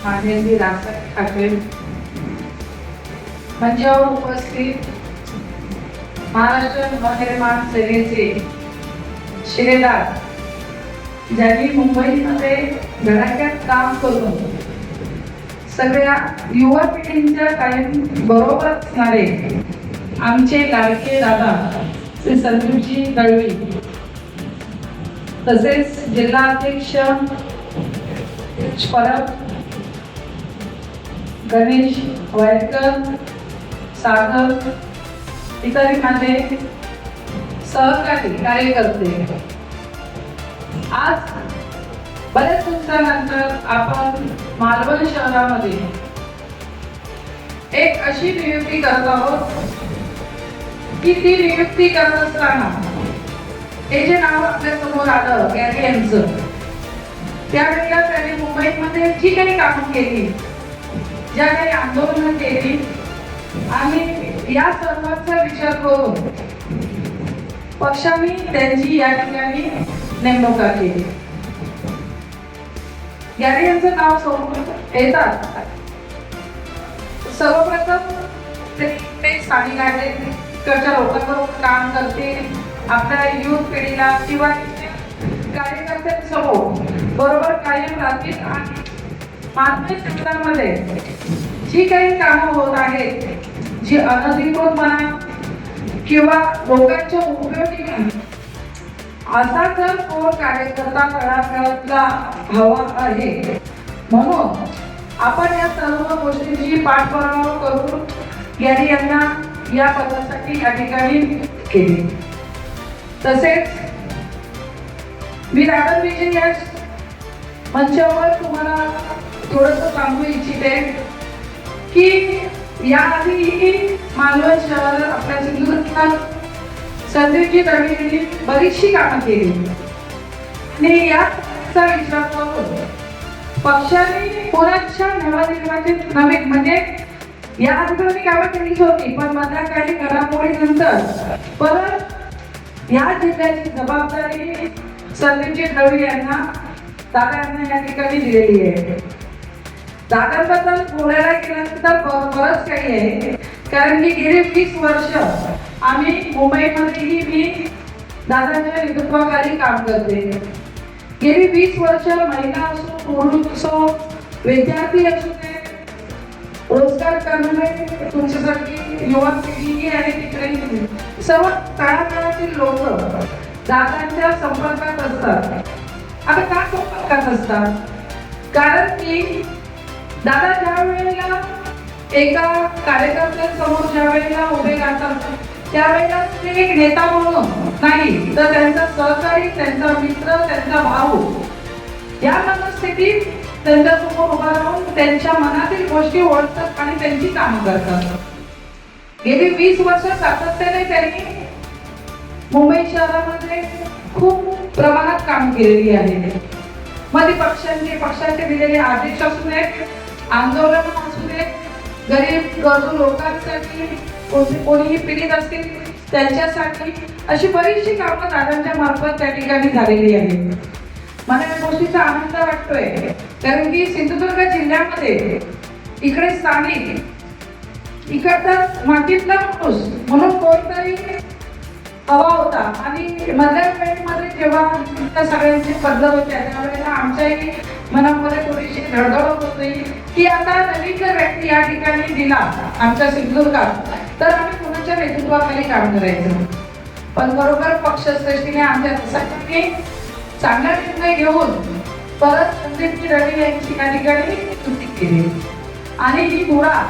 माननीय राजसाहेब ठाकरे मंचावर उपस्थित महाराष्ट्र नवनिर्माण सेनेचे शिलेदार, ज्यांनी मुंबईमध्ये धडाक्यात काम करून सगळ्या युवा पिढींच्या कायम बरोबर असणारे आमचे लाडके दादा श्री संदीपजी दळवी, तसेच जिल्हाध्यक्ष परब, गणेश वायकर, सागर, इतर माझे सहकारी कार्यकर्ते, आज बऱ्याच दिवसानंतर आपण मालवण शहरामध्ये एक अशी नियुक्ती करत आहोत की ती नियुक्ती करत असताना हे जे नाव आपल्या समोर आलं गॅरी यांचं, त्यावेळेला त्यांनी मुंबईमध्ये जी काही कामं केली, ज्या काही आंदोलनं केली आणि या सर्वांचा विचार करून पक्षाने त्यांची या ठिकाणी नेमणूक केली. गॅरी यांचं नाव समोर येतात. सर्वप्रथम ते स्थानिक आहेत, तिकडच्या लोकांबरोबर काम करते, आपल्या युथ पिढीला किंवा कार्यकर्त्यांसमोर बरोबर कायम राहतील आणि मानवी क्षेत्रामध्ये जी काही कामं होत आहेत, जी अनधिकृतपणा किंवा लोकांच्या उपयोगी असा जर कोण कार्यकर्ता तळागाळातला हवा आहे, म्हणून आपण या सर्व गोष्टींची पाठपुरावा करून गॅरी यांना या पदासाठी या ठिकाणी केली. तसेच मी दादा विजय या मंचावर तुम्हाला थोडंसं सांगू इच्छिते की याआधी मालवण शहर आपल्या सिंधुदुर्गात संदीपजी दळवी यांनी बरीचशी कामं केली आणि याचा विचार करून पक्षाने कोणाच्या नवनिर्वाचित नवीन म्हणजे या आधी कामं केलीच होती, पण मधल्या काही घडामोडीनंतर परत या जिल्ह्याची जबाबदारी संदीपजी दळवी यांना दादांना या ठिकाणी दिलेली आहे. दादांबद्दल बोलायला गेलं तर बरंच काही आहे, कारण की गेली 20 वर्ष आम्ही मुंबईमध्येही मी दादांच्या नेतृत्वाखाली काम करते. गेली 20 वर्ष महिला असो, पुरुष असो, विद्यार्थी असू दे, रोजगार करणारे तुमच्यासारखी युवा पिढी आहे तिकडे सर्व तळागाळातील लोक दादांच्या संपर्कात असतात. आता का संपर्कात असतात? कारण की दादा ज्या वेळेला एका कार्यकर्त्यांसमोर ज्या वेळेला उभे राहतात, त्यावेळेला ते एक नेता म्हणून नाही तर त्यांचा सहकारी, त्यांचा मित्र, त्यांचा भाऊ या मनस्थितीत त्यांच्यासमोर उभा राहून त्यांच्या मनातील गोष्टी ओळखतात आणि त्यांची कामं करतात. गेली 20 वर्ष सातत्याने त्यांनी मुंबई शहरामध्ये खूप प्रमाणात काम केलेली आहे. मग ती पक्षाचे दिलेले आदेश असू देत, आंदोलन असू देत, गरीब गरजू लोकांसाठी, कोणीही पीडित असतील त्यांच्यासाठी, अशी बरीचशी कामं दादांच्या मार्फत त्या ठिकाणी झालेली आहेत. मला या गोष्टीचा आनंद वाटतोय, कारण की सिंधुदुर्ग जिल्ह्यामध्ये इकडे स्थानिक इकडचा मातीतला माणूस म्हणून कोणतरी हवा होता आणि मधल्या वेळेमध्ये जेव्हा त्या सगळ्यांची पद्धत होत्या त्यावेळेला आमच्याही मनामध्ये थोडीशी धडधड होती की आता नवीन जर व्यक्ती या ठिकाणी दिला आमच्या सिंधुदुर्गात तर आम्ही कुणाच्या नेतृत्वाखाली काम करायचं. पण बरोबर पक्षश्रेष्ठीने आमच्या सगळ्यांनी चांगला निर्णय घेऊन परत संदीपजी दळवी यांची या ठिकाणी नियुक्ती केली आणि ही मुळा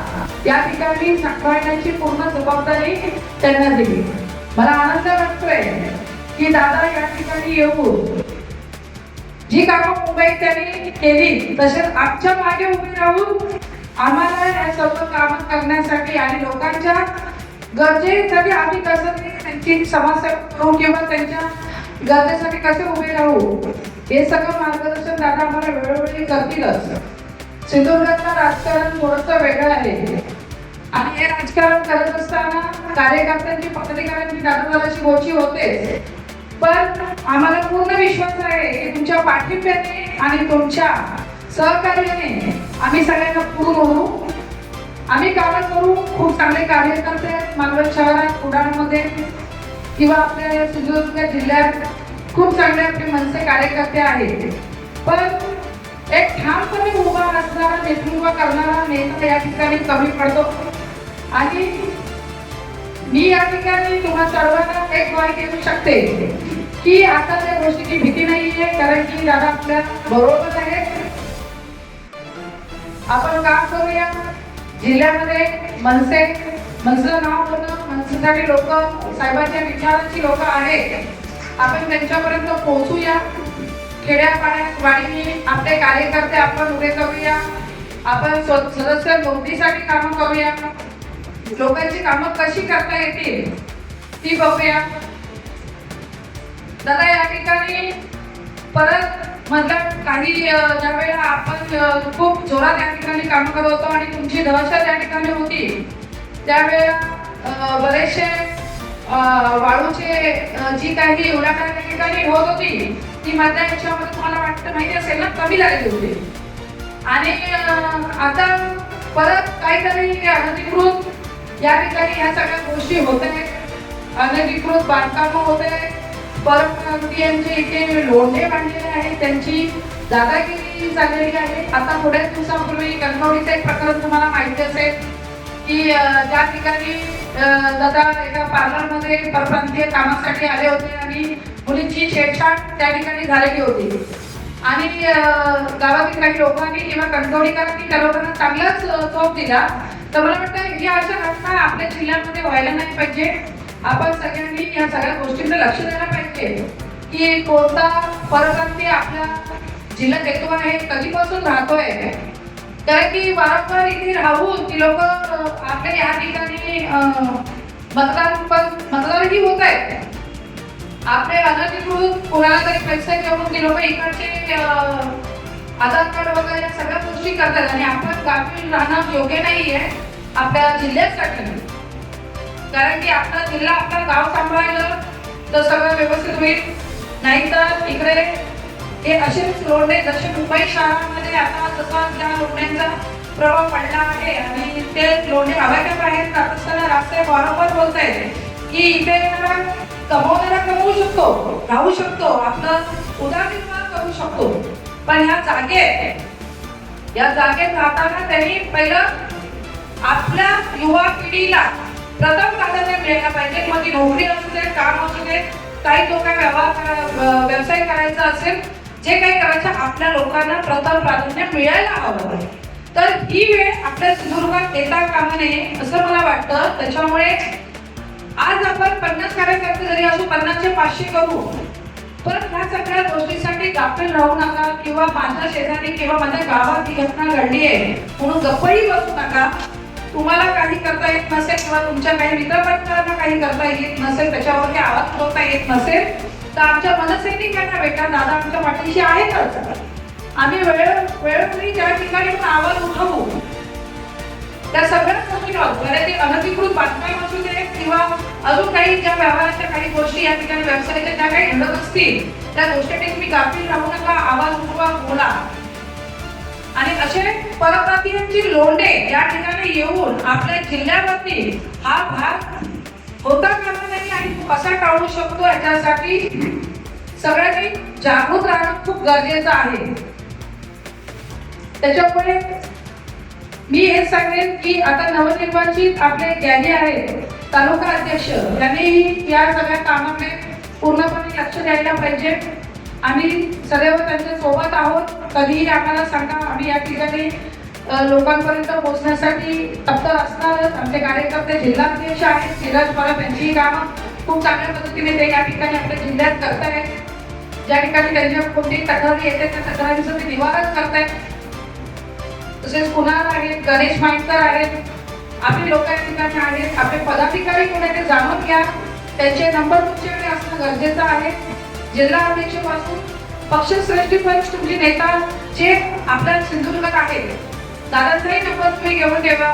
या ठिकाणी सांभाळण्याची पूर्ण जबाबदारी त्यांना दिली. मला आनंद वाटतोय की दादा या ठिकाणी येऊन जी कामं मुंबईत त्यांनी केली तसेच आमच्या मागे उभे राहून आम्हाला या सर्व कामं करण्यासाठी आणि लोकांच्या गरजेसाठी आम्ही कसं त्यांची समस्या करू किंवा त्यांच्या गरजेसाठी कसे उभे राहू हे सगळं मार्गदर्शन दादा आम्हाला वेळोवेळी करतीलच. सिंधुदुर्गातलं राजकारण थोडंसं वेगळं आहे आणि हे राजकारण करत असताना कार्यकर्त्यांची पदाधिकाऱ्यांची दादाची गोष्टी होते, पण आम्हाला पूर्ण विश्वास आहे की तुमच्या पाठिंब्याने आणि तुमच्या सहकार्याने आम्ही सगळ्यांना पुढून ओढू, आम्ही कामं करू. खूप चांगले कार्यकर्ते आहेत मालवण शहरात, कुडाळमध्ये किंवा आपल्या सिंधुदुर्ग जिल्ह्यात खूप चांगले आपले मनसे कार्यकर्ते आहेत. पण एक ठामपणे उभा असणारा, नेतृत्व करणारा नेता या ठिकाणी कमी पडतो. आणि मी या ठिकाणी तुम्हा सर्वांना एक ग्वाही देऊ शकते की आता त्या गोष्टीची भीती नाहीये, कारण की दादा आपल्या बरोबर आहे. आपण काम करूया. जिल्ह्यामध्ये मनसेचं नाव होतं, मनसेसाठी लोक, साहेबांच्या विचारांची लोक आहेत, आपण त्यांच्यापर्यंत पोहोचूया. खेड्यापाड्यात वाडीने आपले कार्यकर्ते आपण उभे करूया. आपण सदस्य नोंदणीसाठी कामं करूया. लोकांची कामं कशी करता येतील ती बघूया. दादा या ठिकाणी परत म्हटलं काही ज्या वेळेला आपण खूप जोरात या ठिकाणी काम करत होतो आणि तुमची दहशत या ठिकाणी होती, त्यावेळेला बरेचसे वाळूचे जी काही उलाढाल या ठिकाणी होत होती ती माझ्या याच्यामध्ये तुम्हाला वाटतं माहिती असेल ना, कमी झालेली होती. आणि आता परत काहीतरी अनधिकृत या ठिकाणी ह्या सगळ्या गोष्टी होत आहेत. अनधिकृत बांधकामं होत आहेत. परत यांचे इथे लोंढे बांधलेले आहेत, त्यांची दादागिरी चाललेली आहे. आता थोड्याच दिवसापूर्वी कणकवलीचं एक प्रकरण तुम्हाला माहिती असेल की ज्या ठिकाणी दादा एका पार्लरमध्ये परप्रांतीय कामासाठी आले होते आणि मुलींची छेडछाड त्या ठिकाणी झालेली होती. आणि गावातील काही लोकांनी किंवा कणकवलीकरांनी त्या लोकांना चांगलाच चोप दिला. तर मला वाटतं या अशा घटना आपल्या जिल्ह्यामध्ये व्हायला नाही पाहिजे. आपण सगळ्यांनी या सगळ्या गोष्टींकडे लक्ष द्यायला पाहिजे की कोणता परप्रांतीय आपल्या जिल्ह्यात येतो आहे, कधीपासून राहतोय. कारण की वारंवार इथे राहून ती लोक आपल्या या ठिकाणी मतदारही होत आहेत. आपले अनधिकृत कोणाला तरी पैसे घेऊन ती लोक इकडचे आधार कार्ड वगैरे या सगळ्या गोष्टी करतात आणि आपण गावी राहणं योग्य नाहीये आपल्या जिल्ह्यासाठी. कारण की आपला जिल्हा, आपलं गाव सांभाळलं तर सगळं व्यवस्थित होईल. नाहीतर इकडे हे असेच लोंढे जसे मुंबई शहरामध्ये आता जसा त्या लोंढ्यांचा प्रभाव पडला आहे आणि ते लोंढे गावाच्या बाहेर जात असताना रस्ते वारंवार बोलत आहेत की इथे कमवणारा कमवू शकतो, राहू शकतो, आपलं उदरनिर्वाह करू शकतो. पण या जागेत राहताना त्यांनी पहिलं आपल्या युवा पिढीला प्रथम प्राधान्य मिळायला पाहिजे. मग ती नोकरी असू दे, काम असू दे, काही लोक व्यवसाय करायचा असेल, जे काही करायचं आपल्या लोकांना प्रथम प्राधान्य मिळायला हवं. तर ही वेळ आपल्या सिंधुदुर्गात येता कामा नये असं मला वाटतं. त्याच्यामुळे आज आपण 50 कार्यकर्ते जरी असू, 50चे 500 करू. पण ह्या सगळ्या गोष्टीसाठी गाफील राहू नका किंवा माझ्या शेजारी किंवा माझ्या गावात ही घटना घडली आहे म्हणून गप्पही बसू नका. तुम्हाला काही करता येत नसेल किंवा तुमच्या काही मित्रपरिवारांना काही करता येत नसेल, त्याच्यावरती आवाज उठवता येत नसेल तर आमच्या मनसैनिकांना भेटा. दादा आमच्या पाठीशी आहेतच. आम्ही वेळोवेळी ज्या ठिकाणी आवाज उठवू त्या सगळ्या गोष्टी बरं, ते अनधिकृत बांधकाम असू दे किंवा अजून काही ज्या व्यवहाराच्या काही गोष्टी या ठिकाणी व्यवसायाच्या ज्या काही घडत असतील त्या गोष्टीसाठी तुम्ही गाफील राहू नका. आवाज उठवा, बोला. आणि असे परप्रांतीयांची लोंढे या ठिकाणी येऊन आपल्या जिल्ह्यावरती हा भाग होता कामा नाही आणि कसा टाळू शकतो याच्यासाठी सगळ्यांनी जागृत राहणं खूप गरजेचं आहे. त्याच्यामुळे मी हे सांगेन की आता नवनिर्वाचित आपले ज्ञानी आहेत तालुका अध्यक्ष यांनी या सगळ्या कामाकडे पूर्णपणे लक्ष द्यायला पाहिजे. आम्ही सदैव त्यांच्या सोबत आहोत. कधीही आम्हाला सांगा, आम्ही या ठिकाणी लोकांपर्यंत पोहोचण्यासाठी तत्पर असणारच. आमचे कार्यकर्ते जिल्हाध्यक्ष आहेत धीरज परब, यांची कामं खूप चांगल्या पद्धतीने ते या ठिकाणी आपल्या जिल्ह्यात करतायत. ज्या ठिकाणी त्यांच्या कोणतीही तक्रारी येते त्या तक्रारींचं ते निवारण करतायत. तसेच कुणाल आहेत, गणेश माईकर आहेत, आपली लोक या ठिकाणी आहेत. आपले पदाधिकारी कोण आहे ते जाणून घ्या. त्यांचे नंबर तुमच्याकडे असणं गरजेचं आहे. जिल्हा अध्यक्षापासून पक्षश्रेष्ठीपर्यंत तुमचे नेता जे आपल्या सिंधुदुर्गात आहेत दादांचाही नंबर तुम्ही घेऊन ठेवा.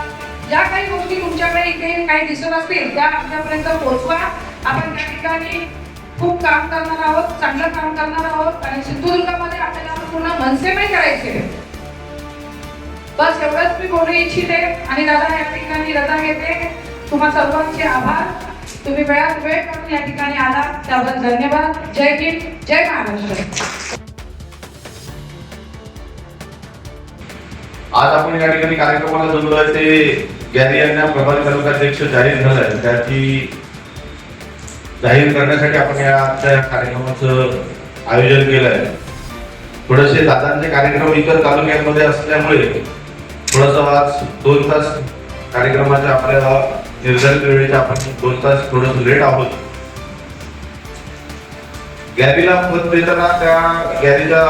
ज्या काही गोष्टी तुमच्याकडे इथे काही दिसत असतील त्या आमच्यापर्यंत पोहोचवा. आपण त्या ठिकाणी खूप काम करणार आहोत, चांगलं काम करणार आहोत आणि सिंधुदुर्गामध्ये आपल्याला पूर्ण मनसेमय करायचे. बस एवढंच मी बोलू इच्छिते आणि दादा या ठिकाणी रजा घेते. तुम्हा सर्वांचे आभार. तुम्ही वेळात वेळ काढून या ठिकाणी आला त्याबद्दल धन्यवाद. जय हिंद, जय महाराष्ट्र. आज आपण या ठिकाणी कार्यक्रमाला जमलो आहे ते गॅरी यांना प्रभारी तालुकाध्यक्ष जाहीर झालं आहे. त्याची जाहीर करण्यासाठी आपण या कार्यक्रमाचं आयोजन केलं आहे. थोडेसे दादांचे कार्यक्रम इतर तालुक्यांमध्ये असल्यामुळे थोडंसं आज 2 तास कार्यक्रमाच्या आपल्या निर्धारित वेळेच्या आपण 2 तास थोडंसं लेट आहोत. गॅरीला मत देताना त्या गॅरीच्या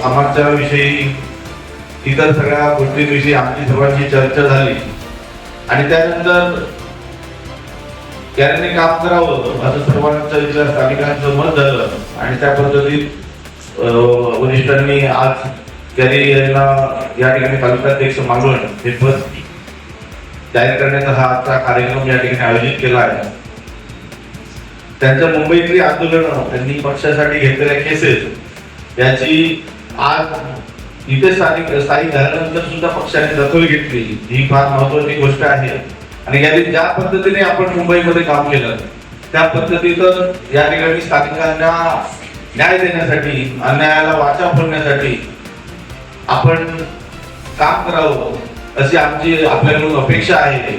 कामाच्या विषयी इतर सगळ्या गोष्टींविषयी आमची सर्वांची चर्चा झाली आणि त्यानंतर गॅरीने काम करावं असं सर्वांच्या इथल्या स्थानिकांचं मत झालं आणि त्या पद्धतीत वरिष्ठांनी आज गॅरी यांना या ठिकाणी तालुकाध्यक्ष मागून हे पद जाहीर करण्याचा हा आजचा कार्यक्रम या ठिकाणी आयोजित केला आहे. त्यांच्या मुंबईतली आंदोलन त्यांनी पक्षासाठी घेतलेल्या केसेस याची आज इथे स्थायिक झाल्यानंतर सुद्धा पक्षाने दखल घेतली ही फार महत्वाची गोष्ट आहे. आणि गॅरी ज्या पद्धतीने आपण मुंबईमध्ये काम केलं त्या पद्धतीनं या ठिकाणी स्थानिकांना न्याय देण्यासाठी अन्यायाला वाचा फोडण्यासाठी आपण काम करावं अशी आमची आपल्याकडून अपेक्षा आहे.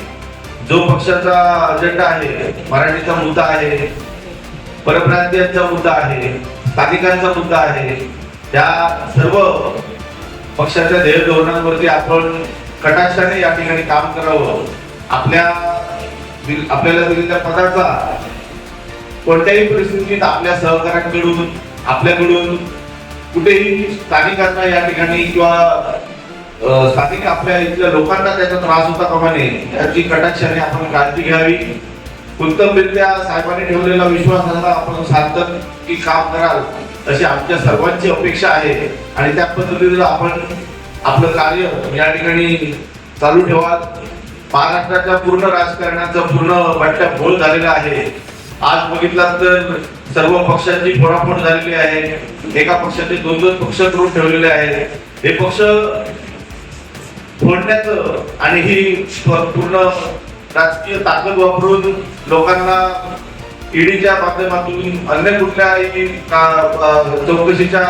जो पक्षाचा अजेंडा आहे, मराठीचा मुद्दा आहे, परप्रांतीयांचा मुद्दा आहे, स्थानिकांचा मुद्दा आहे, त्या सर्व पक्षाच्या ध्येय धोरणांवरती आपण कटाक्षाने या ठिकाणी काम करावं. आपल्याला दिलेल्या पदाचा कोणत्याही परिस्थितीत आपल्या सहकाऱ्यांकडून आपल्याकडून कुठेही स्थानिकांना या ठिकाणी किंवा स्थानिक आपल्या इथल्या लोकांना त्याचा त्रास होता कामा नये याची कटाक्षाने आपण काळजी घ्यावी. उत्तमरित्या साहेबांनी ठेवलेला विश्वासाला आपण सार्थक की काम कराल अशी आमच्या सर्वांची अपेक्षा आहे आणि त्या पद्धतीने आपण आपलं कार्य या ठिकाणी चालू ठेवाल. महाराष्ट्राच्या पूर्ण राजकारणाचा पूर्ण बट्ट्याबोळ झालेला आहे. आज बघितला तर सर्व पक्षांची फोडाफोड झालेली आहे. एका पक्षाचे 2 पक्ष करून ठेवलेले आहेत. हे पक्ष फोडण्याचं आणि ही पूर्ण राजकीय ताकद वापरून लोकांना ईडीच्या माध्यमातून अन्य कुठल्याही चौकशीच्या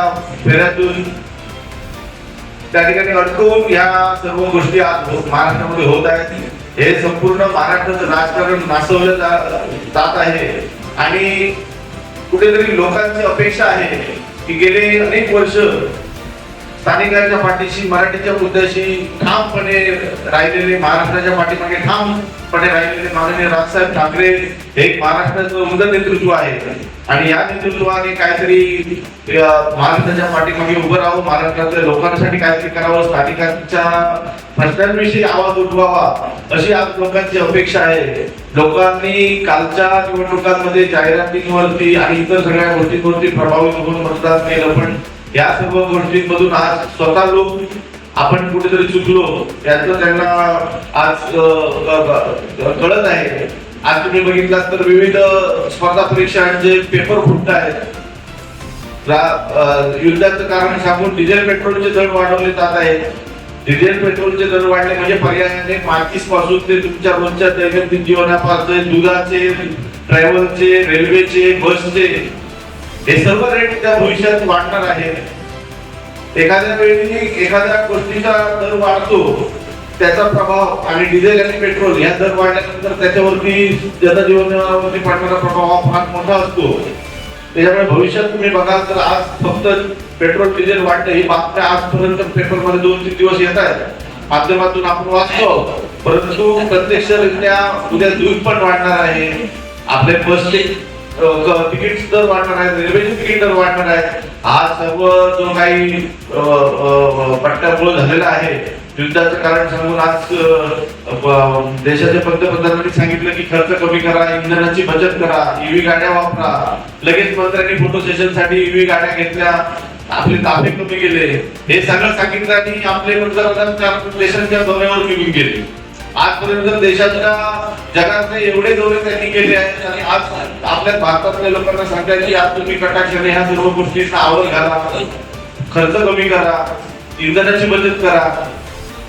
फेऱ्यातून त्या ठिकाणी अडकवून या सर्व गोष्टी आज महाराष्ट्रामध्ये होत आहेत. हे संपूर्ण महाराष्ट्राचं राजकारण नासवलं जात आहे आणि कुठेतरी लोकांची अपेक्षा आहे की गेले अनेक वर्ष स्थानिकांच्या पाठीशी मराठीच्या मुद्द्याशी ठामपणे राहिलेले महाराष्ट्राच्या पाठीमागे ठामपणे राहिलेले माननीय राजसाहेब ठाकरे हे महाराष्ट्राचं उमदं नेतृत्व आहे आणि या नेतृत्वाने काहीतरी महाराष्ट्राच्या पाठीमागे उभं राहावं, महाराष्ट्रातल्या लोकांसाठी काहीतरी करावं, स्थानिकांच्या प्रश्नांविषयी आवाज उठवावा अशी आज लोकांची अपेक्षा आहे. लोकांनी कालच्या निवडणुकांमध्ये जाहिरातींवरती आणि इतर सगळ्या गोष्टींवरती प्रभावी होऊन मतदान केलं पण या सर्व गोष्टींमधून आज स्वतः लोक आपण कुठेतरी चुकलो याचं त्यांना आज कळत आहे. आज तुम्ही बघितलात तर विविध स्पर्धा परीक्षांचे पेपर फुटत आहेत. युद्धाचं कारण सांगून डिझेल पेट्रोलचे दर वाढवले जात आहेत. डिझेल पेट्रोलचे दर वाढले म्हणजे पर्यायाने मार्किस पासून ते तुमच्या रोजच्या दैनंदिन जीवनापासून दुधाचे, ट्रॅव्हलचे, रेल्वेचे, बसचे हे सर्व रेट त्या भविष्यात वाढणार आहेत. एखाद्या वेळी एखाद्या गोष्टीचा दर वाढतो त्याचा प्रभाव आणि डिझेल आणि पेट्रोल या दर वाढल्यानंतर त्याच्यावरती जनजीवनावरती पडणारा प्रभाव हा फार मोठा असतो. त्याच्यामुळे भविष्यात तुम्ही बघाल तर आज फक्त पेट्रोल डिझेल वाढतं ही बातम्या आजपर्यंत पेपरमध्ये 2-3 दिवस येत आहेत, माध्यमातून आपण वाचतो, परंतु प्रत्यक्षरित्या उद्या दूध पण वाढणार आहे, आपले बसचे तिकीट दर वाढणार आहेत, रेल्वेचे तिकीट दर वाढणार आहेत. हा सर्व जो काही पट्ट्याबोळ झालेला आहे युद्धाचं कारण सांगून आज देशाच्या पंतप्रधानांनी सांगितलं की खर्च कमी करा, इंधनाची बचत करा, ईव्ही गाड्या वापरा. लगेच मंत्र्यांनी फोटो सेशन साठी ईव्ही गाड्या घेतल्या, आपले ताफे कमी केले. हे सगळं सांगितलं आणि आपले पंतप्रधान देशांच्या दौऱ्यावर निघून गेले. आजपर्यंत देशाच्या जगातले एवढे दौरे त्यांनी केले आहेत आणि आज आपल्या भारतातल्या लोकांना सांगतात की आज तुम्ही कटाक्षाने ह्या सर्व गोष्टींना आवड घाला, खर्च कमी करा, इंधनाची बचत करा.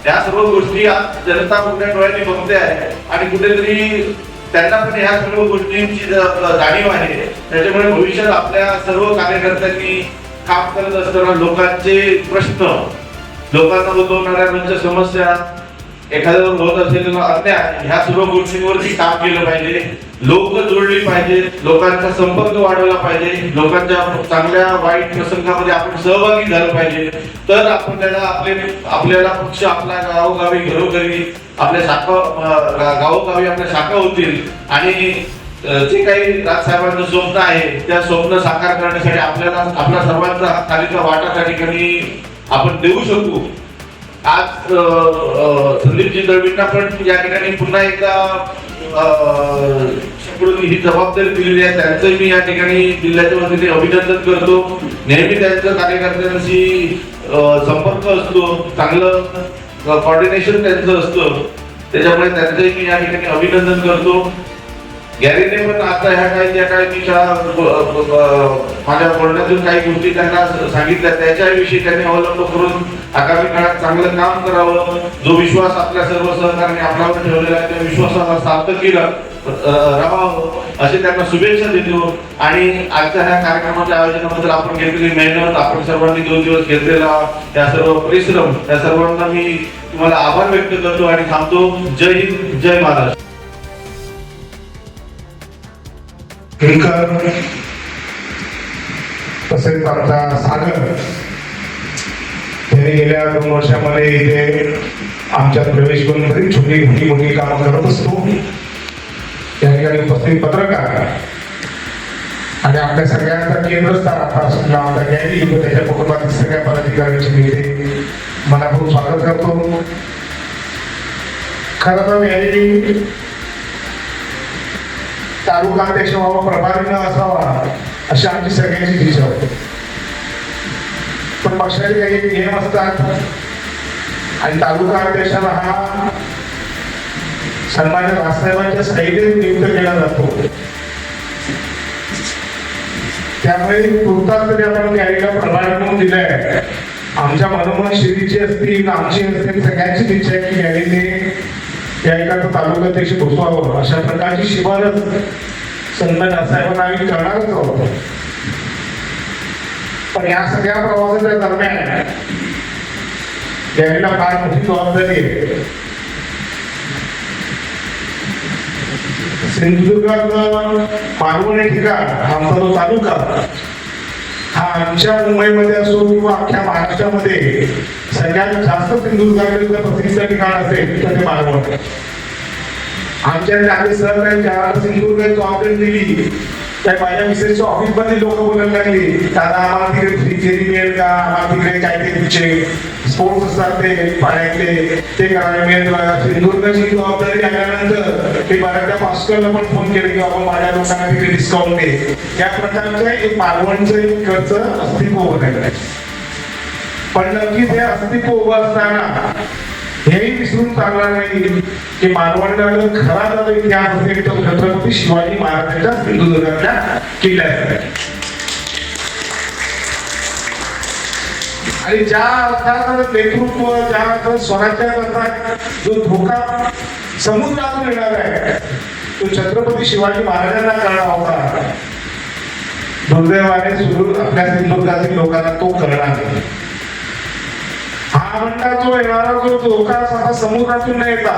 या सर्व गोष्टी आज जनता मोठ्या डोळ्यांनी बघते आहे आणि कुठेतरी त्यांना पण ह्या सर्व गोष्टींची जाणीव आहे. त्याच्यामुळे भविष्यात आपल्या सर्व कार्यकर्त्यांनी काम करत असताना लोकांचे प्रश्न, लोकांना उद्भवणाऱ्या रोजच्या समस्या, एखाद्यावर होत असलेला अन्याय, ह्या सर्व गोष्टींवरती काम केलं पाहिजे. लोक जोडली पाहिजे, लोकांचा संपर्क वाढवला पाहिजे, लोकांच्या चांगल्या वाईट प्रसंगामध्ये आपण सहभागी झालं पाहिजे. तर आपण त्याला आपल्याला पक्ष आपल्या गावोगावी घरोघरी आपल्या शाखा गावोगावी आपल्या शाखा होतील आणि जे काही राजसाहेबांचं स्वप्न आहे त्या स्वप्न साकार करण्यासाठी आपल्याला आपला सर्वांचा खालीचा वाटा त्या ठिकाणी आपण देऊ शकू. आज संदीपजी दळवींना पण या ठिकाणी पुन्हा एकदा ही जबाबदारी दिलेली आहे. त्यांचं मी या ठिकाणी जिल्ह्याच्या वतीने अभिनंदन करतो. नेहमी त्यांचं कार्यकर्त्यांशी संपर्क असतो, चांगलं कॉर्डिनेशन त्यांचं असतं, त्याच्यामुळे त्यांचंही मी या ठिकाणी अभिनंदन करतो. गॅरीने पण आता ह्या काही ज्या काही मी माझ्या बोलण्यातून काही गोष्टी त्यांना सांगितल्या त्याच्याविषयी त्यांनी अवलंब करून आगामी काळात चांगलं काम करावं. जो विश्वास आपल्या सर्व सहकार्याने आपल्यावर ठेवलेला आहे त्या विश्वासाला सार्थकीला राहावं असे त्यांना शुभेच्छा देतो. आणि आजच्या ह्या कार्यक्रमाच्या आयोजनाबद्दल आपण घेतलेली मेहनत, आपण सर्वांनी 2 दिवस घेतलेला त्या सर्व परिश्रम, त्या सर्वांना मी तुम्हाला आभार व्यक्त करतो आणि थांबतो. जय हिंद, जय महाराष्ट्र. तसेच आमचा सागर त्यांनी गेल्या 2 वर्षामध्ये इथे आमच्यात प्रवेश करून बरीच छोटी मोठी कामं करत असतो. त्या ठिकाणी उपस्थित पत्रकार आणि आपल्या सगळ्यांचा केंद्रस्थान आमचा गॅरी त्याच्या कुटुंबातील सगळ्या पदाधिकाऱ्यांचे मी इथे मनापासून स्वागत करतो. खरं तर गॅरी तालुका अध्यक्ष व्हावा, प्रभारी न असावा अशी आमची सगळ्यांची इच्छा होती. पण पक्षाचे काही नियम असतात आणि तालुका अध्यक्षाला हा सन्मान्य राजसाहेबांच्या साईडने नियुक्त केला जातो. त्यामुळे तुर्तास तरी आपण गॅरीला प्रभारी म्हणून दिलाय. आमच्या मनोमन शिरीची असतील, आमची असतील, सगळ्यांचीच इच्छा आहे की गॅरीने या एखादं तालुका अध्यक्ष बसवावं अशा प्रकारची शिफारस सन्मान्य राजसाहेबांना आम्ही करणारच आहोत. पण या सगळ्या प्रवासाच्या दरम्यान गॅरीला फार मोठी जबाबदारी आहे. सिंधुदुर्गातलं मालवण हे ठिकाण, आमचा जो तालुका हा आमच्या मुंबईमध्ये असो किंवा अख्ख्या महाराष्ट्रामध्ये सगळ्यात जास्त सिंधुदुर्गाकडे प्रसिद्ध ठिकाण असेल तर ते मालवण. आमच्या आम्ही सहकार्यांच्या सिंधुदुर्गाची जबाबदारी दिली त्या माझ्या मिसेसच्या ऑफिस मध्ये लोक बोलायला लागली, दादा आम्हाला तिकडे फ्री फेरी मिळेल का, आम्हाला तिकडे काय ते तुमचे स्पोर्ट्स असतात ते पाण्यातले ते करायला मिळेल का. सिंधुदुर्गाची जबाबदारी आल्यानंतर ते बऱ्याचदा भास्करला पण फोन केले की बाबा माझ्या लोकांना तिकडे डिस्काउंट दे. या प्रकारचं एक मालवणचं एक इकडचं अस्तित्व उभं राहिलं. पण नक्कीच हे अस्तित्व उभं असताना हेही विसरून चालणार नाही की मालवणला खरा जर इतिहास असेल तर छत्रपती शिवाजी महाराजांच्या सिंधुदुर्गातल्या किल्ल्यात. आणि ज्या अर्थात नेतृत्व, ज्या अर्थात स्वराज्याचा जो धोका समुद्रातून येणार आहे तो छत्रपती शिवाजी महाराजांना कळला होता. दुर्दैवाने आपल्या सिंधुदुर्गातील लोकांना तो कळला नाही. हा म्हणता जो येणारा जो धोका समुद्रातून न येता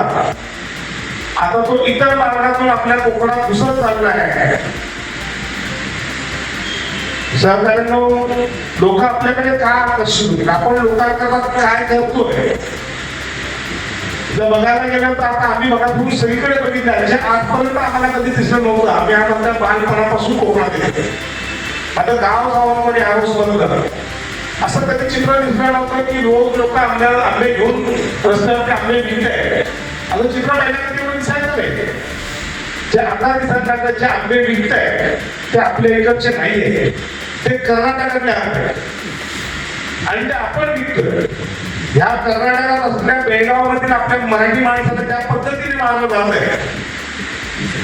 आता तो इतर मार्गातून आपल्या कोकणात घुसत चालला आहे. सहकार्यानं लोक आपल्याकडे का आकर्षित, आपण लोकांकरता काय करतोय जर बघायला गेलं तर आता आम्ही बघा तुम्ही सगळीकडे बघितलं आजपर्यंत आम्हाला कधी दिसलं नव्हतं. आम्ही आज आपल्या बालपणापासून कोकणात येतो. आता गावागावांमध्ये आरोस बनवलं असं कधी चित्र दिसणार नव्हतं की रोज लोक आंबे घेऊन रस्त्यावरती आंबे विकताय. असं चित्र पहिल्यांदा तेवढं दिसायचं नाही. जे आता दिसतात जे आंबे विकताय ते आपल्या इकडचे नाहीये, ते कर्नाटकातले आंबे आणि ते आपण विकतोय. या कर्नाटकात असल्या बेळगावमधील आपल्या मराठी माणसाला त्या पद्धतीने मानलं जात आहे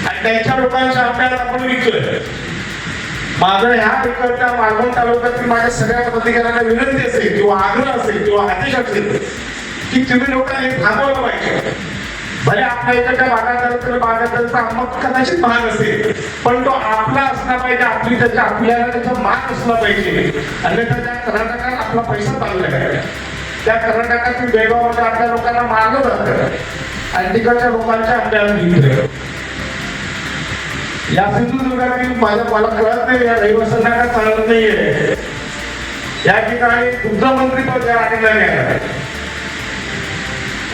आणि त्यांच्या लोकांच्या आंब्याला आपण विकतोय. माझं ह्या इकडच्या मालवण तालुक्यातील माझ्या सगळ्या पदाधिकाऱ्यांना विनंती असेल किंवा आग्रह असेल किंवा आदेश असेल की तुम्ही लोकांनी थांबवलं पाहिजे. भले आपल्या इकडच्या भागाचा मग कदाचित महाग असेल, पण तो आपला असला पाहिजे, आपल्याला त्याचा मान असला पाहिजे. अन्यथा त्या कर्नाटकात आपला पैसा चाललेला आहे. त्या कर्नाटकातील बेळगावमध्ये आपल्या लोकांना मारलं जातं आणि तिकडच्या लोकांच्या आपल्याला मिळतं. या सिंधुदुर्गातील मला कळत नाही, या रहिवाशांना काय कळत नाहीये. या ठिकाणी दुग्ध मंत्री पद या ठिकाणी आहे.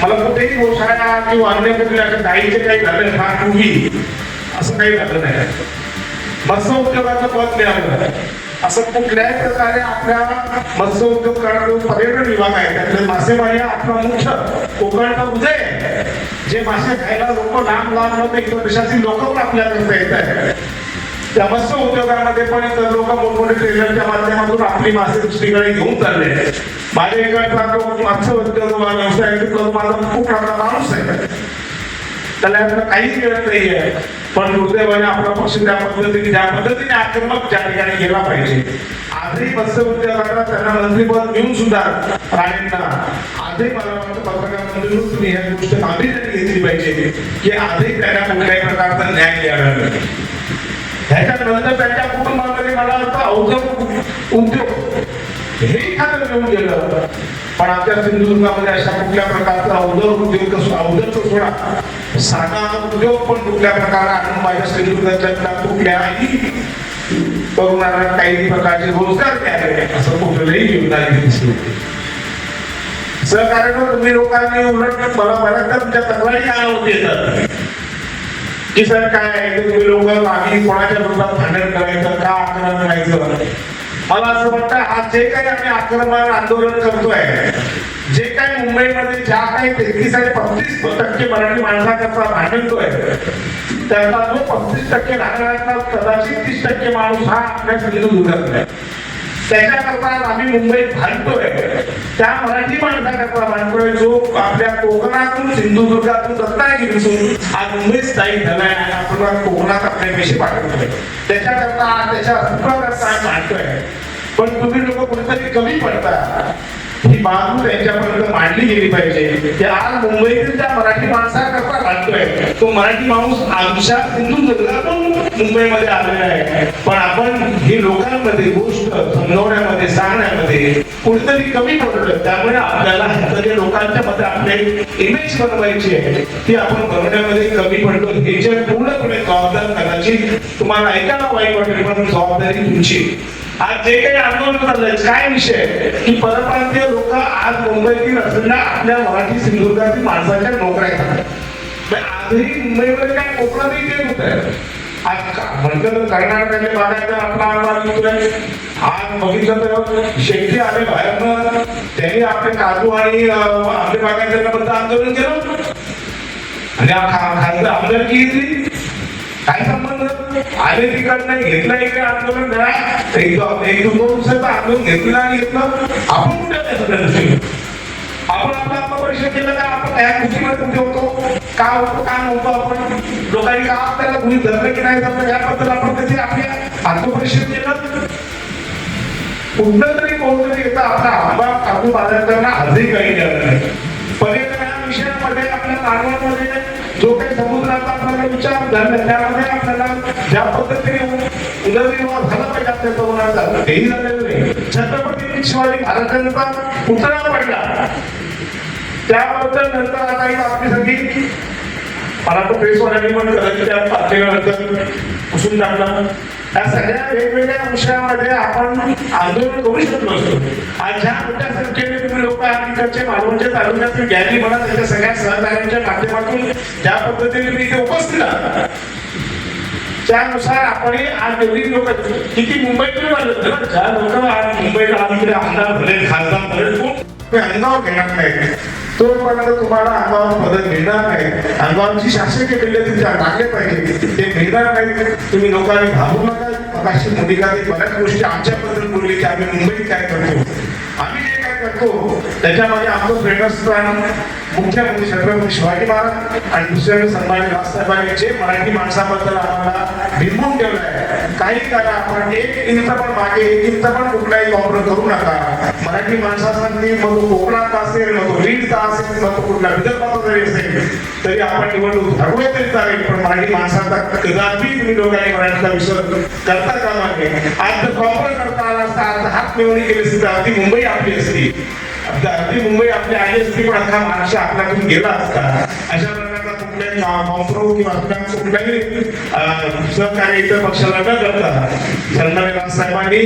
मला कुठेही गोशाळा किंवा अन्य कुठल्या गाईचे काही झालं फार पूर्वी असं काही झालं नाही. मत्स्य उद्योगाचं पद मिळालं. असं कुठल्याही प्रकारे आपल्या मत्स्य उद्योग करणारा पर्यटन विभाग आहे, त्यातले मासेमारी हा आपला मुख्य कोकणचा उदय आहे. जे मासे खायला लोक लांब लांब इतर देशातील लोक पण आपल्याकडे येत आहेत. त्या मत्स्य उद्योगामध्ये पण इतर लोक मोठमोठे ट्रेलरच्या माध्यमातून आपली मासे दुसरीकडे घेऊन चालले. माझ्या इकडचा मत्स्य उद्योग व्यवसाय माझा खूप मोठा माणूस आहे, त्याला काहीच मिळत नाहीये. पण दुर्दैवाने आपला पक्ष ज्या पद्धतीने आक्रमक त्या ठिकाणी गेला पाहिजे. आजही मत्स्य उद्योगाला त्यांना मंत्रीपद मिळून सुद्धा राणेंना आजही मला वाटतं पत्रकार मंत्रीतून तुम्ही ह्या गोष्ट गांभीर्याने घेतली पाहिजे की आजही त्यांना कुठल्याही प्रकारचा न्याय मिळाला. ह्याच्यानंतर त्यांच्या कुटुंबामध्ये मला वाटतं अवघड उद्योग हे खातं घेऊन गेलं. पण आमच्या सिंधुदुर्गामध्ये अशा कुठल्या प्रकारचा अवघड उद्योग अवघडचा सोडा साधा उद्योग पण कुठल्या प्रकारे आणून माझ्या सिंधुदुर्गाच्या कुठल्याही तरुणांना काही प्रकारचे रोजगार द्यावे असं कुठलंही योगदान दिसलं. सहकार्य तुम्ही लोकांनी उलट मला तुमच्या तक्रारी काय येतात की सर काय तुम्ही लोक आम्ही कोणाच्या विरोधात भांडण करायचं का आक्रमण करायचं. मला असं वाटतं आज जे काही आम्ही आक्रमण आंदोलन करतोय, जे काही मुंबईमध्ये ज्या काही 33 आणि 35% मराठी माणसाकरता भांडतोय, त्याचा जो 35% नागरिकांचा कदाचित 30% माणूस हा आपल्या सिंधुदुर्गात आहे. त्याच्याकरता आम्ही मुंबईत भांडतोय, त्या मराठी माणसाकरता भांडतोय जो आपल्या कोकणातून सिंधुदुर्गातून रत्नागिरीतून आज मुंबईत स्थायिक झालाय आणि आपण कोकणात आपले पैसे पाठवतोय. त्याच्याकरता त्याच्या अस्तित्वाकरता भांडतोय. पण तुम्ही लोक कुठेतरी कमी पडता, ही बाजू त्यांच्यापर्यंत मांडली गेली पाहिजे की आज मुंबईतील त्या मराठी माणसाकरता भांडतोय, तो मराठी माणूस आमच्या सिंधुदुर्गातून मुंबईमध्ये आलेला आहे. पण आपण ही लोकांमध्ये गोष्ट समजवण्यामध्ये सांगण्यामध्ये कुठेतरी कमी पडलो. त्यामुळे आपल्याला लोकांच्या मध्ये आपले इमेज बनवायची आहे, ती आपण बनवण्यामध्ये कमी पडलो. हे जे पूर्णपणे जबाबदार कदाचित तुम्हाला ऐकायला वाईट वाटेल, पण जबाबदारी तुमची. आज जे काही आंदोलन चाललंय काय विषय की परप्रांतीय लोक आज मुंबईतील असलेल्या आपल्या मराठी सिंधुदुर्गातील माणसाच्या नोकऱ्या करतात. आजही मुंबईमध्ये काय कोकणातही ते होत आहे. आज म्हणलं तर कर्नाटकातले भागात आपला आंदोलन आज बघितलं तर शेट्टी आले बाहेरनं, त्यांनी आपले काजू आणि आपल्या भागात आंदोलन केलं आणि खासदार आमदारकी घेतली. काय संबंध आले तिकडनं घेतलं इकडे आंदोलन करा, एक दोन दिवसाचं आंदोलन घेतलं आणि घेतलं. आपण कुठे आपण आपला परिषद केलं का आपण त्या गोष्टीमध्ये कुठे होतो का होतो का नव्हतो आपण लोकांनी का आपल्याला कुणी धरलं की नाही धरलं याबद्दल आपण कधी आपल्या आत्मपरिषद केलं. कुठलं तरी कोणतरी येतं आपला आंबा काजू बाजारताना आजही काही केलं नाही. पर्यटन या विषयामध्ये आपल्या मानवामध्ये जो काही समुद्राचा आपल्याला विचार झाला त्यामध्ये आपल्याला ज्या पद्धतीने उदरनिर्वाह झाला पाहिजे आपल्या तरुणाचा तेही झालेलं नाही. छत्रपती शिवाजी महाराजांचा पुतळा पडला त्याबद्दल नंतर आता ही बातमी सगळी मला तो प्रेसवाल्यांनी पण कदाचित त्या बातमीनंतर पुसून टाकला. या सगळ्या वेगवेगळ्या विषयामध्ये आपण आंदोलन करू शकलो असतो. आज ज्या मोठ्या संख्येने तुम्ही लोक तिकडचे मालवणच्या तालुक्यातील गॅली म्हणा त्याच्या सगळ्या सहकार्यांच्या माध्यमातून ज्या पद्धतीने तुम्ही इथे उपस्थित आहात त्यानुसार आपण आज एवढी लोक किती मुंबईतून आले ज्या लोक आज मुंबईला इकडे आमदार भले खासदार भले कोण अंगावर घेणार नाही तोपर्यंत तुम्हाला अंगावर मदत मिळणार नाही. अंगावरची शासकीय बिल्ले तुमच्या लागले पाहिजे ते मिळणार नाही. तुम्ही लोकांनी घाबरू नका. मगाशी मोदींनी बऱ्याच गोष्टी आमच्याबद्दल बोलली की आम्ही मुंबईत काय करतो, आम्ही जे काय करतो त्याच्यामध्ये आमचं प्रेरणास्थान मुख्य म्हणजे छत्रपती शिवाजी महाराज आणि दुसऱ्या सन्मान्य राजसाहेबांनी जे मराठी माणसाबद्दल आम्हाला बिंबवून ठेवलं आहे. काही करा आपण एक इंच पण मागे एक इंच पण कुठलाही वापर करू नका. मराठी माणसासाठी मग तो कोकणात असेल मग तो लीडचा असेल मग तो कुठला विदर्भाचा जरी असेल तरी आपण निवडणूक ठरवले तरी चालेल, पण मराठी माणसाचा कदापि तुम्ही लोकांनी मराठीचा विसर करता कामा नये. आज जर कॉम्प्रोमाइज करता आला असता आज हात मिळवणी केली असती तर अगदी मुंबई आपली असती, अगदी मुंबई आपली आली असती, पण अख्खा महाराष्ट्र आपल्यातून गेला असता. अशा प्रकारचा कुठल्याही कॉम्प्रो किंवा कुठल्याही सहकार्य इतर पक्षाला न करता सन्मान्य राजसाहेबांनी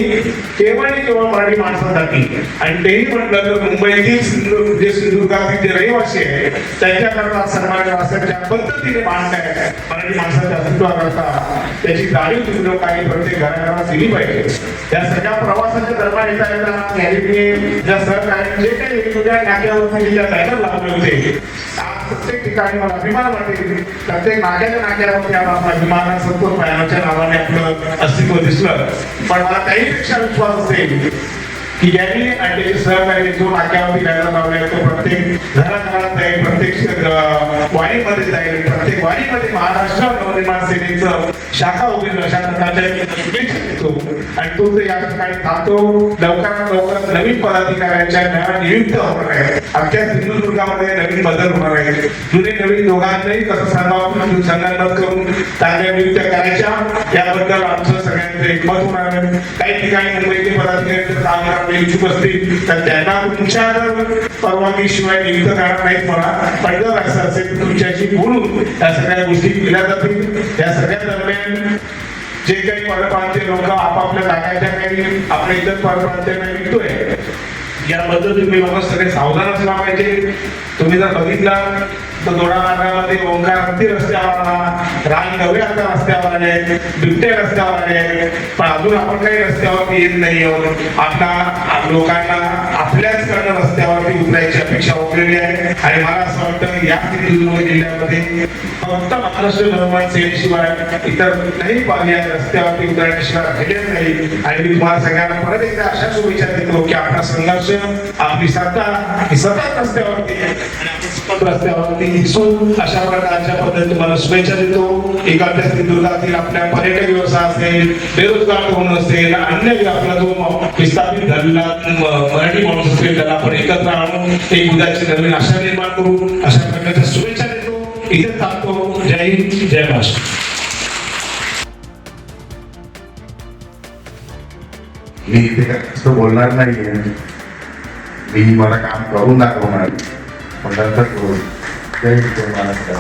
केवळ मराठी माणसासाठी आणि तेही म्हटलं तर मुंबईतील जे सिंधुदुर्गातील जे रहिवासी आहे त्यांच्याकरता सन्मान्य राजसाहेब ज्या पद्धतीने मांडताय मराठी माणसाच्या अस्तित्वाकरता त्याची जाणीव तुम्ही लोकांनी प्रत्येक घराघरात दिली पाहिजे. त्या सगळ्या प्रवासाच्या दरम्यान येता येता गॅलरीने ज्या सहकार्य जे काही वेगवेगळ्या नाक्यावरती ज्या बॅनर लावले होते आज प्रत्येक ठिकाणी मला अभिमान वाटेल. प्रत्येक नाक्यावरती आपला विमान संतोष पॅनलच्या नावाने आपलं अस्तित्व दिसलं, पण मला त्याहीपेक्षा विश्वास असेल की ज्यांनी आणि त्याचे सहकारी जो नाक्यावरती बॅनर लावले तो प्रत्येक घराघरात जाईल, प्रत्येक वाडीमध्ये जाईल, प्रत्येक वाडीमध्ये महाराष्ट्र नवनिर्माण सेनेचं शाखा उभी अशा प्रकारच्या शुभेच्छा देतो. आणि तो जर या ठिकाणी थांबतो लवकरात लवकर नवीन पदाधिकाऱ्यांच्या नव्या नियुक्त होणार आहे. अख्ख्या सिंधुदुर्गामध्ये नवीन बदल होणार आहे. जुने नवीन दोघांनाही कसं सांगावं संगनमत करून चांगल्या नियुक्त करायच्या याबद्दल आमचं सगळ्यांचं एकमत होणार आहे. काही ठिकाणी मुंबईचे पदाधिकारी काम करायला इच्छुक असतील तर त्यांना तुमच्या परवानगीशिवाय नियुक्त करणार नाहीत म्हणा, पण जर असं असेल तर तुमच्याशी बोलून या सगळ्या गोष्टी केल्या जातील. या सगळ्या दरम्यान जे काही परप्रांतीय लोक आपापल्या जागाच्या काही आपल्या इतर परप्रांतीयांना निघतोय याबद्दल तुम्ही लोक सगळे सावधान असला पाहिजे. तुम्ही जर बघितला तर दोडा मार्गामध्ये ओंकार हत्ती रस्त्यावर आला, रान नवे आता रस्त्यावर आले, बिबटे रस्त्यावर आले, पण अजून आपण काही रस्त्यावरती येत नाही आहोत. आता लोकांना आपल्याच कडनं रस्त्यावरती उतरायची अपेक्षा उरलेली आहे. आणि मला असं वाटतं या सिंधुदुर्ग जिल्ह्यामध्ये फक्त महाराष्ट्र नवनिर्माण सेनेशिवाय इतर कुठल्याही पर्याय रस्त्यावरती उतरण्याशिवाय राहिलेच नाही. आणि मी तुम्हाला सगळ्यांना परत एकदा अशा शुभेच्छा देतो की आपला संघर्ष आपली सत्ता ही सतत रस्त्यावरती रस्त्यावरती दिसून अशा प्रकारच्या पद्धतीने तुम्हाला शुभेच्छा देतो. एखाद्या सिंधुदुर्गातील आपल्या पर्यटक व्यवसाय असेल, बेरोजगार तरुण असेल, अन्य आपला जो विस्थापित झालेला मराठी माणूस असेल त्याला आपण एकत्र आणून एक उद्याची नवीन आशा निर्माण करू अशा प्रकारच्या शुभेच्छा देतो. इथे थांबतो. जय हिंद, जय महाराष्ट्र. मी इथे असं बोलणार नाहीये, मी मला काम करून दाखवणार पण नंतर करू. जय हिंद, जय महाराष्ट्र.